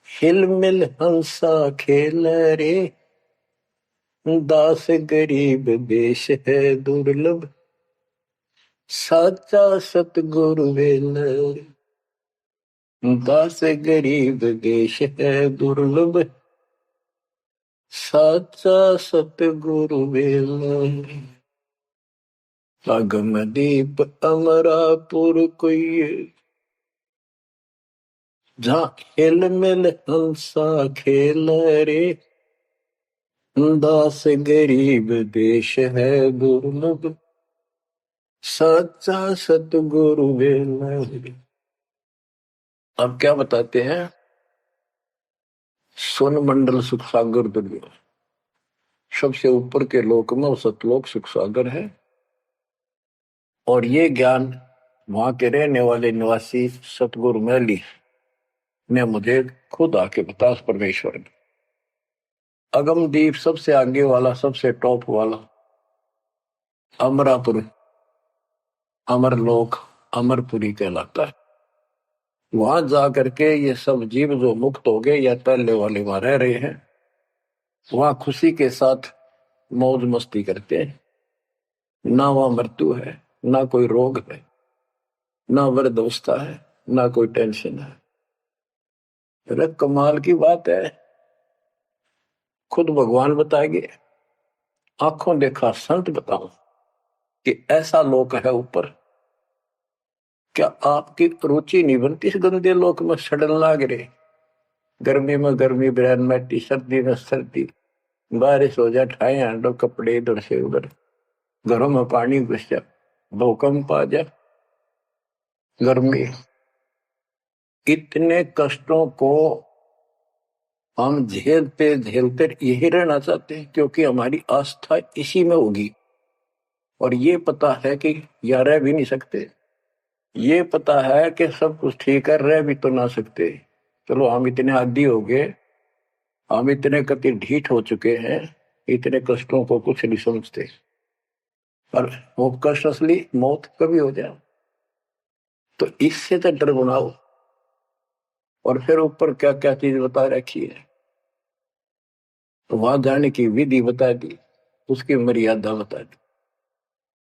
हिल मिल हंसा खेल रे, दास गरीब देश है दुर्लभ, साचा सतगुरु वेल। दास गरीब देश है दुर्लभ, साचा सतगुरु वेल। अगम दीप अमरापुर कोई, जहाँ हिल मिल हंसा खेल रे, दास गरीब देश है दुर्लभ, सच्चा सतगुरु वेल। अब क्या बताते हैं? सोन मंडल सुख सागर दुर्गा, सबसे ऊपर के लोक में वो सतलोक सुख सागर है। और ये ज्ञान वहां के रहने वाले निवासी सतगुरु मैली ने मुझे खुद आके बता उस परमेश्वर ने। अगमदीप सबसे आगे वाला, सबसे टॉप वाला, अमरापुर, अमरलोक, अमरपुरी कहलाता है। वहां जा करके ये सब जीव जो मुक्त हो गए या पहले वाले वहां रह रहे हैं, वहां खुशी के साथ मौज मस्ती करते हैं। ना वहां मृत्यु है, ना कोई रोग है, ना वृद्धावस्था है, ना कोई टेंशन है। अरे कमाल की बात है। खुद भगवान बताएंगे, आंखों देखा संत बताओ कि ऐसा लोक है ऊपर। क्या आपकी रुचि नहीं बनती इस गंदे लोक में सड़न लाग रहे? गर्मी में गर्मी, ब्रैन मैटी, सर्दी में सर्दी, बारिश हो जाए ठाए हांडो कपड़े इधर से उधर, घरों में पानी घुस जाए, भूकंप आ जाए, गर्मी। इतने कष्टों को हम झेलते झेलते यही रहना चाहते हैं, क्योंकि हमारी आस्था इसी में होगी। और ये पता है कि या रह भी नहीं सकते, ये पता है कि सब कुछ ठीक है, रह भी तो ना सकते। चलो हम इतने आदी हो गए, हम इतने कति ढीठ हो चुके हैं, इतने कष्टों को कुछ नहीं समझते। और वो कष्ट असली मौत कभी हो जाए, तो इससे तो डर बनाओ। और फिर ऊपर क्या क्या चीज बता रखी है, तो वहां जाने की विधि बता दी, उसकी मर्यादा बता दी।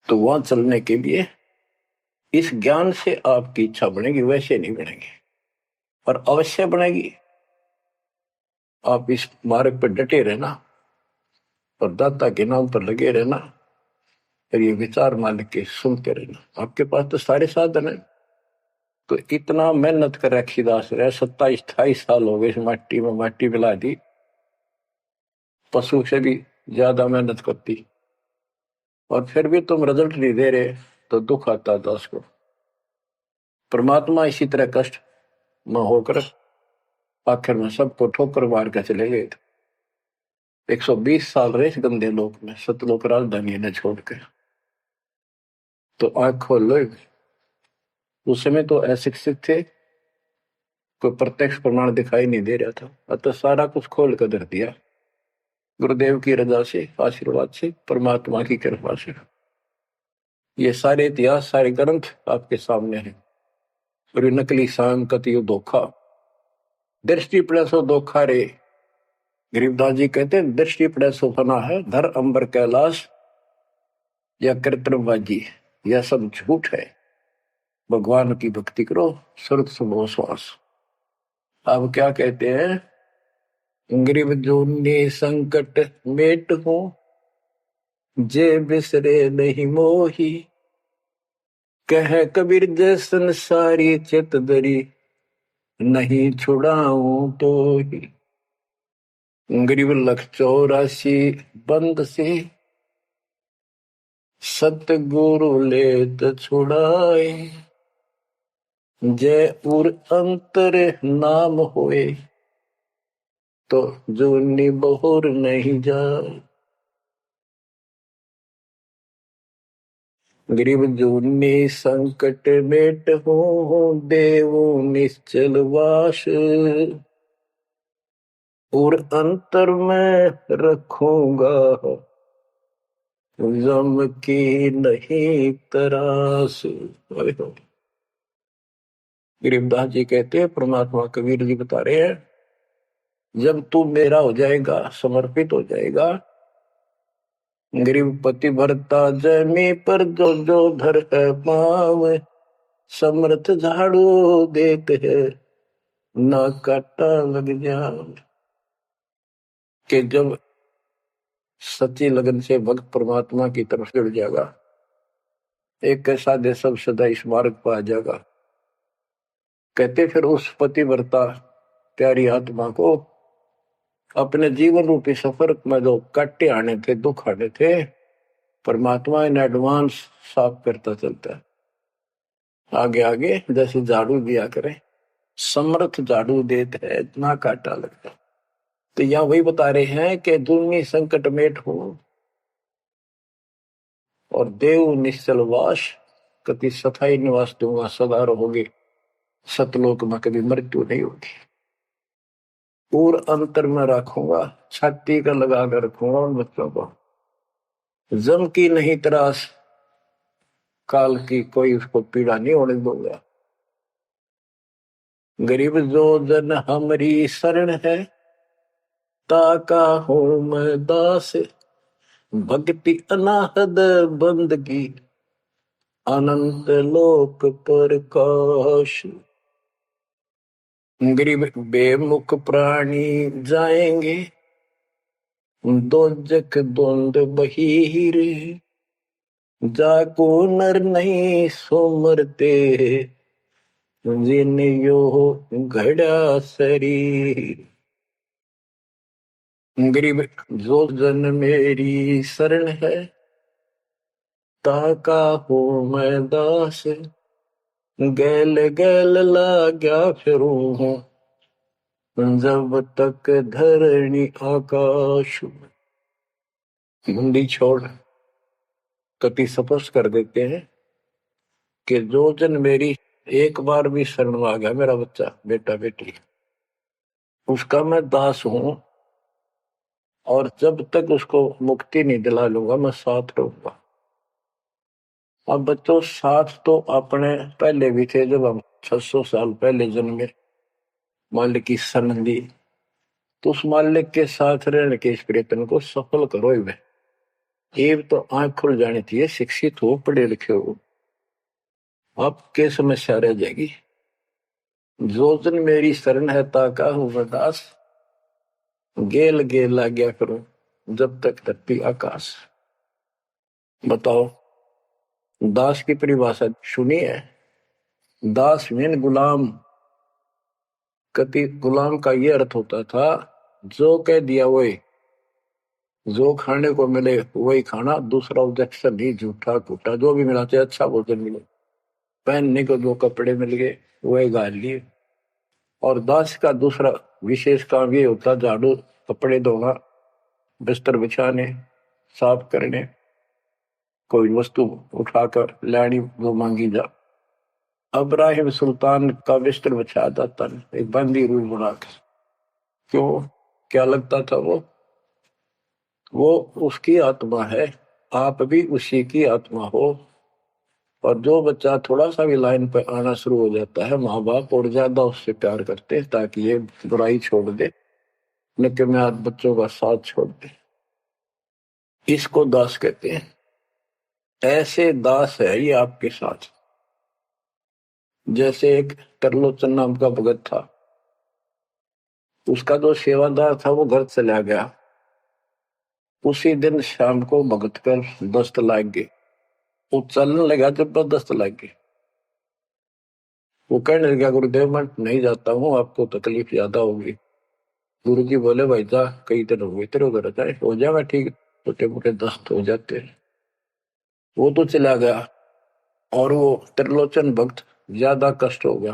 तो वहां चलने के लिए इस ज्ञान से आपकी इच्छा बनेगी, वैसे नहीं बनेगी, और अवश्य बनेगी। आप इस मार्ग पर डटे रहना और दाता के नाम पर लगे रहना, और ये विचार मालिक के सुनते रहना। आपके पास तो सारे साधन है। तो इतना मेहनत कर रखी दास रहे, 27-28 साल हो गए इस माटी में, माटी मिला दी, पशु से भी ज्यादा मेहनत करती, और फिर भी तुम रिजल्ट नहीं दे रहे, तो दुख आता दास को। परमात्मा इसी तरह कष्ट में होकर आखिर में सबको ठोकर मार के चले गए थे। 120 साल रहे इस गंदे लोक में, सतलोक राजधानी ने छोड़ के। तो आंख खोल लो। उस समय तो अशिक्षित थे, कोई प्रत्यक्ष प्रमाण दिखाई नहीं दे रहा था, अतः सारा कुछ खोल कर धर दिया, गुरुदेव की रजा से, आशीर्वाद से, परमात्मा की कृपा से। ये सारे इतिहास, सारे ग्रंथ आपके सामने हैं। और ये नकली सांग कतियो धोखा, दृष्टि पड़े सो धोखा रे। गरीबदास जी कहते हैं, दृष्टि पड़े सो फना है, धर अंबर कैलाश या कृत्रिमबाजी, यह सब झूठ है। भगवान की भक्ति करो, सुरत सुबह श्वास। अब क्या कहते हैं, गरीब जोनी संकट मेट हो, जे बिसरे नहीं मोही। कह कबीर जय संसारी चित दरी, नहीं छुड़ाऊं तो ही। गरीब लख 84 बंद से, सतगुरु लेत छुड़ाए। जय उर अंतर नाम होए, तो जोनी बहुर नहीं जाए। गरीब जोनी संकट मेट हो, देव निश्चल वास। और अंतर में रखूंगा, जम की नहीं तरास। गरीबदास जी कहते हैं, परमात्मा कबीर जी बता रहे हैं, जब तू मेरा हो जाएगा, समर्पित हो जाएगा, गरीब पति भरता जमी पर जो जो धर है पाव, समर्थ झाड़ू देते है, ना काटा लग जाए। कि जब सच्ची लगन से भक्त परमात्मा की तरफ जुड़ जाएगा, एक कैसा दे सब सदा इस मार्ग पर आ जाएगा। कहते फिर उस पतिव्रता प्यारी आत्मा को अपने जीवन रूपी सफर में जो काटे आने थे, दुख आने थे, परमात्मा इन एडवांस साफ करता चलता है। आगे आगे जैसे झाड़ू दिया करे, समर्थ झाड़ू देते है, इतना काटा लगता। तो यहाँ वही बता रहे हैं कि दुनिया संकट मेट हो, और देव निश्चल वास, कति सथाई निवास दूंगा, सदा रहोगे, सतलोक में कभी मृत्यु नहीं होगी। और अंतर में रखूंगा, छाती का लगा कर रखूंगा उन बच्चों को। जम की नहीं त्रास, काल की कोई उसको पीड़ा नहीं होने दूंगा। गरीब जो जन हमारी शरण है, ताका हूं मैं दास। भक्ति अनाहद बंदगी, अनंत लोक प्रकाश। गरीब बेमुख प्राणी जाएंगे, दोजक द्वंद बहीर। जाको नर नहीं सोमरते, जिन यो घड़ा शरीर। गरीब जो जन मेरी शरण है, ताका हूं मैं दास। गैल गैल लाग्या फिरूं हूं, जब तक धरणी आकाश। हिंदी छोड़ कति स्पष्ट कर देते हैं कि जो जन मेरी एक बार भी शरण में आ गया, मेरा बच्चा बेटा बेटी, उसका मैं दास हूं, और जब तक उसको मुक्ति नहीं दिला लूंगा मैं साथ रहूंगा। अब बच्चों साथ तो अपने पहले भी थे, जब हम 600 साल पहले जन्मे, मालिक की शरण दी, तो उस मालिक के साथ रहने के इस प्रयत्न को सफल करो। एक तो आंख खुल जानी चाहिए, शिक्षित हो, पढ़े लिखे हो, आपके समस्या रह जाएगी। जो जन मेरी शरण है, ताका हूं मैं दास। गेल गेल आ गया करो, जब तक धरती आकाश। बताओ, दास की परिभाषा सुनी है? दास मीन गुलाम। कति गुलाम का ये अर्थ होता था, जो कह दिया वही, जो खाने को मिले वही खाना, दूसरा ऑब्जेक्शन नहीं, झूठा फूटा जो भी मिला, चाहे अच्छा भोजन मिले, पहनने को जो कपड़े मिल गए वही गाल लिए। और दास का दूसरा विशेष काम ये होता, झाड़ू, कपड़े धोना, बिस्तर बिछाने, साफ करने, कोई वस्तु उठाकर लानी वो मांगी जा। अब्राहिम सुल्तान का बिस्तर बिछाया जाता है एक बंदी रूम बना के। क्यों? क्या लगता था वो उसकी आत्मा है, आप भी उसी की आत्मा हो। और जो बच्चा थोड़ा सा भी लाइन पर आना शुरू हो जाता है, माँ बाप और ज्यादा उससे प्यार करते हैं ताकि ये बुराई छोड़ दे, लेकिन मैं आज बच्चों का साथ छोड़ दे। इसको दास कहते हैं। ऐसे दास है ये आपके साथ। जैसे एक तरलोचन नाम का भगत था, उसका जो सेवादार था वो घर चला गया। उसी दिन शाम को भगत पर दस्त लग गई, वो चलने लगा, जबरदस्त लग गई। वो कहने लगा, गुरुदेव मैं नहीं जाता हूँ, आपको तकलीफ ज्यादा होगी। गुरु जी बोले, भाई जा, कई दिन हो गए तेरे उधर, जाए हो जाएगा ठीक, छोटे मोटे दस्त हो जाते हैं। वो तो चला गया, और वो त्रिलोचन भक्त ज्यादा कष्ट हो गया,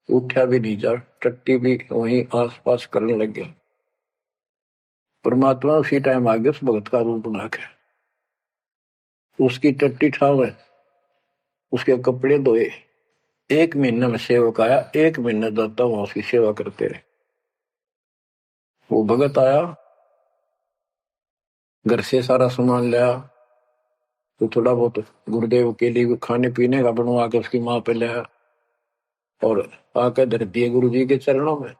उठा भी नहीं जा, टट्टी भी वहीं आस पास करने लग गया। परमात्मा उसी टाइम आ गया उस भगत का रूप बना के, उसकी टट्टी ठावे, उसके कपड़े धोए। 1 महीने में सेवक आया, 1 महीने जाता वहां उसकी सेवा करते रहे। वो भगत आया, घर से सारा सामान लाया, तो थोड़ा बहुत गुरुदेव के लिए खाने पीने का बनवा के उसकी माँ पे लाया, और आके धर दिए गुरु जी के चरणों में।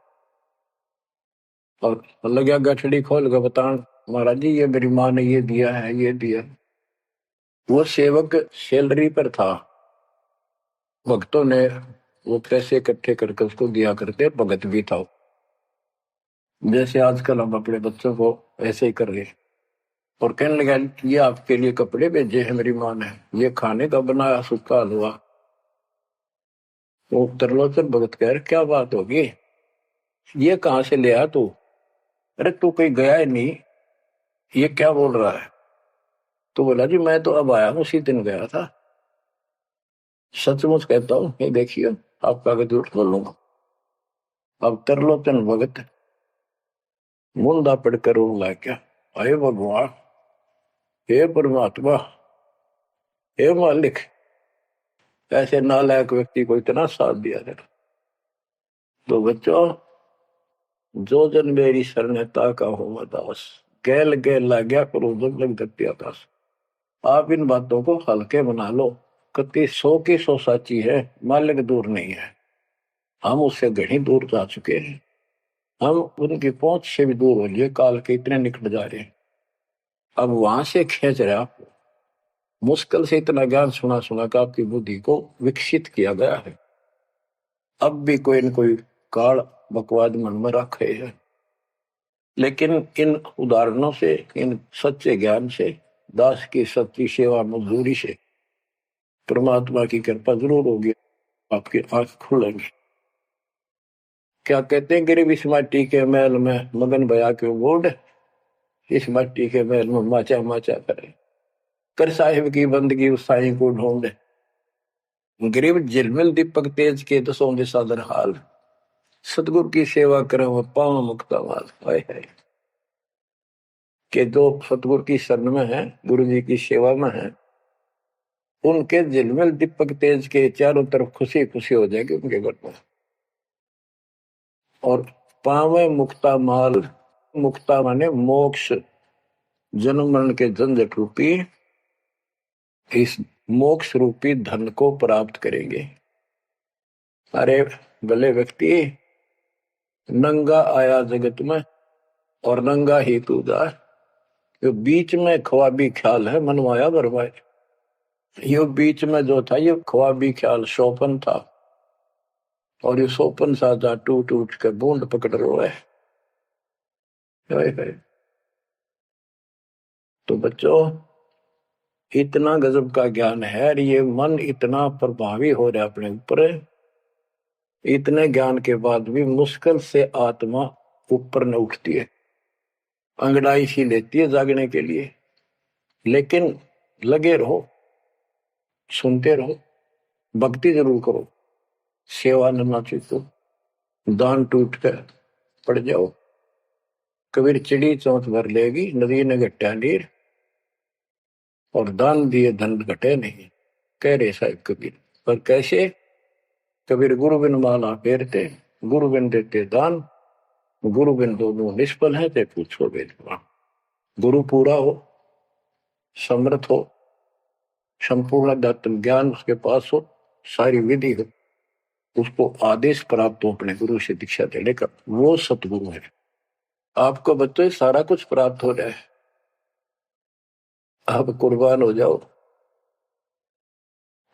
और लगा गठड़ी खोल के बतान, महाराज जी ये मेरी माँ ने ये दिया है, ये दिया। वो सेवक सैलरी पर था, भक्तों ने वो पैसे इकट्ठे करके उसको दिया करते, भगत भी था। जैसे आजकल हम अपने बच्चों को ऐसे ही कर रहे। और कहने लगा, ये आपके लिए कपड़े भेजे हैं मेरी माँ ने, ये खाने का बनाया सूखा हलवा। वो त्रिलोचन भगत कह रहे, क्या बात होगी, ये कहाँ से ले आया तू? अरे तू कहीं गया ही नहीं, ये क्या बोल रहा है? तो बोला, जी मैं तो अब आया हूँ, उसी दिन गया था। सचमुच कहता हूँ, ये देखिए आपका आगे झूठ बोलूंगा। अब त्रिलोचन भगत मुंदा पड़कर रोने लग गया, अरे भगवान, हे परमात्मा, हे मालिक, ऐसे नालायक व्यक्ति को इतना साथ दिया है। तो बच्चों, जो जन मेरी शरणता का हो दास, गैल गैल ला गया करो जब लग दत्या दास। आप इन बातों को हल्के बना लो, कति 100 की 100 साची है, मालिक दूर नहीं है। हम उससे घनी दूर जा चुके हैं, हम उनकी पहुंच से भी दूर हो लिए, काल के इतने निकट जा रहे हैं। अब वहां से खींच रहे आपको, मुश्किल से इतना ज्ञान सुना सुना कर आपकी बुद्धि को विकसित किया गया है। अब भी कोई न कोई काल बकवाद मन में रखे है, लेकिन इन उदाहरणों से, इन सच्चे ज्ञान से, दास की सच्ची सेवा मजदूरी से परमात्मा की कृपा जरूर होगी, आपकी आंख खुलेंगी। क्या कहते हैं, गिरिव इस माटी के महल में मगन भया क्यों गोड, इस मट्टी के महल में माचा माचा करे, कर साहिब की बंदगी उस साईं को ढूंढे। गरीब झिलमिल दीपक तेज के दसों दिशा दर हाल, सतगुरु की सेवा करे वो पावन मुक्ता वाल। हाय हाय, के जो सतगुरु की शरण में है, गुरु जी की सेवा में है, उनके झिलमिल दीपक तेज के चारों तरफ खुशी खुशी हो जाएगी उनके घर में। और पावे मुक्ता माल, मुक्ता माने मोक्ष, जन्म मरण के झंझट रूपी इस मोक्ष रूपी धन को प्राप्त करेंगे। अरे भले व्यक्ति, नंगा आया जगत में और नंगा ही तू जा, यो बीच में ख्वाबी ख्याल है मनवाया बरवाए। यो बीच में जो था ये ख्वाबी ख्याल सोपन था, और ये सोपन साजा टूट टूट कर बूंद पकड़ रो है। तो बच्चों, इतना गजब का ज्ञान है, और ये मन इतना प्रभावी हो रहा है अपने ऊपर, इतने ज्ञान के बाद भी मुश्किल से आत्मा ऊपर न उठती है, अंगड़ाई सी लेती है जागने के लिए। लेकिन लगे रहो, सुनते रहो, भक्ति जरूर करो, सेवा न नाची तो दान टूट कर पड़ जाओ। कबीर चिड़ी चौंच भर लेगी, नदी ने घटा नीर, और दान दिए धन घटे नहीं, कह रहे साहिब कबीर। पर कैसे? कबीर गुरु बिन माला फेरते, गुरु बिन देते दान, गुरु बिन दोनों निष्फल है, ते पूछो वेदवान। गुरु पूरा हो, समर्थ हो, संपूर्ण अध्यात्म ज्ञान उसके पास हो, सारी विधि हो, उसको आदेश प्राप्त हो अपने गुरु से दीक्षा देने का, वो सतगुरु है। आपको बच्चों सारा कुछ प्राप्त हो जाए, आप कुर्बान हो जाओ।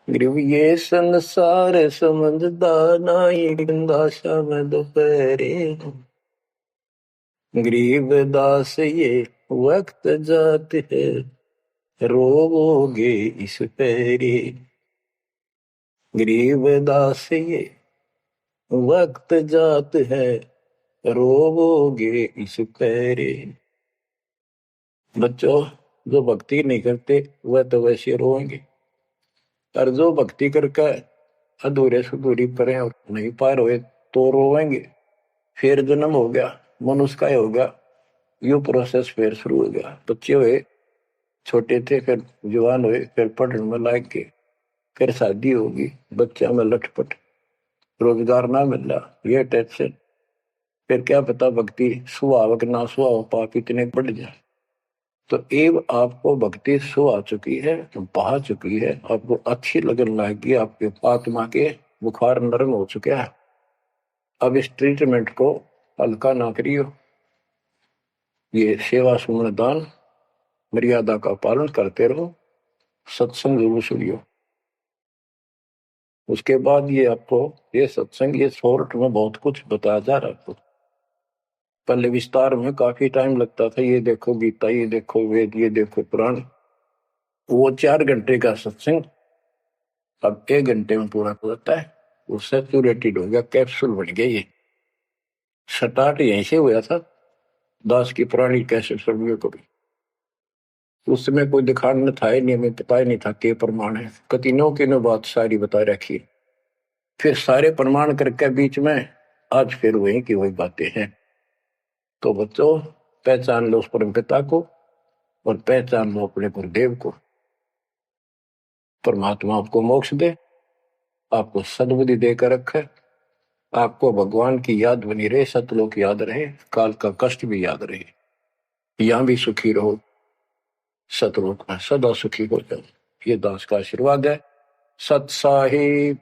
ये संसार समझदा नाई, दासा में दोपहरे, गरीब दास ये वक्त जात है, रोवोगे इस पैरी। गरीब दास ये वक्त जात है, रोवोगे इस पैरे। बच्चों, जो भक्ति नहीं करते वह तो वैसे रोएंगे, और जो भक्ति करके अधूरे सुधूरी परे और नहीं पार हुए तो रोएंगे। फिर जन्म हो गया, मनुष्य का हो गया, यू प्रोसेस फिर शुरू हो गया। बच्चे हुए, छोटे थे, फिर जवान हुए, फिर पढ़ने में लायक के, फिर शादी होगी, बच्चा में लटपट, रोजगार ना मिल रहा, ये टेंशन, फिर क्या पता भक्ति सुहावक ना सुहाव पाप इतने बढ़ जाए। तो एव आपको भक्ति सो आ चुकी है, बहा चुकी है, आपको अच्छी लगन लगी, आपके आत्मा के बुखार नरम हो चुका है। अब इस ट्रीटमेंट को हल्का ना करियो, ये सेवा सुमन दान मर्यादा का पालन करते रहो, सत्संग जरूर सुनियो। उसके बाद ये आपको ये सत्संग, ये शॉर्ट में बहुत कुछ बताया जा रहा है आपको। पहले विस्तार में काफी टाइम लगता था, ये देखो गीता, ये देखो वेद, ये देखो पुराण, वो 4 घंटे का सत्संग अब 1 घंटे में पूरा हो जाता है। वो सैचुरेटेड हो गया, कैप्सूल बन गया। ये स्टार्ट यहीं से हुआ था, दास की पुरानी कैसेट सर्वियों को भी। उस समय कोई दिखाने था ही नहीं, हमें पता ही नहीं था के प्रमाण है, कतिनों की नो बात सारी बता रखी। फिर सारे प्रमाण करके बीच में आज फिर वही की वही बातें हैं। तो बच्चों, पहचान लो उस परम पिता को, और पहचान लो अपने गुरुदेव को। परमात्मा आपको मोक्ष दे, आपको सद्बुद्धि देकर रखे, आपको भगवान की याद बनी रहे, सतलोक याद रहे, काल का कष्ट भी याद रहे, यहां भी सुखी रहो, सतलोक में सदा सुखी हो जाओ। ये दास का आशीर्वाद है। सत साहिब।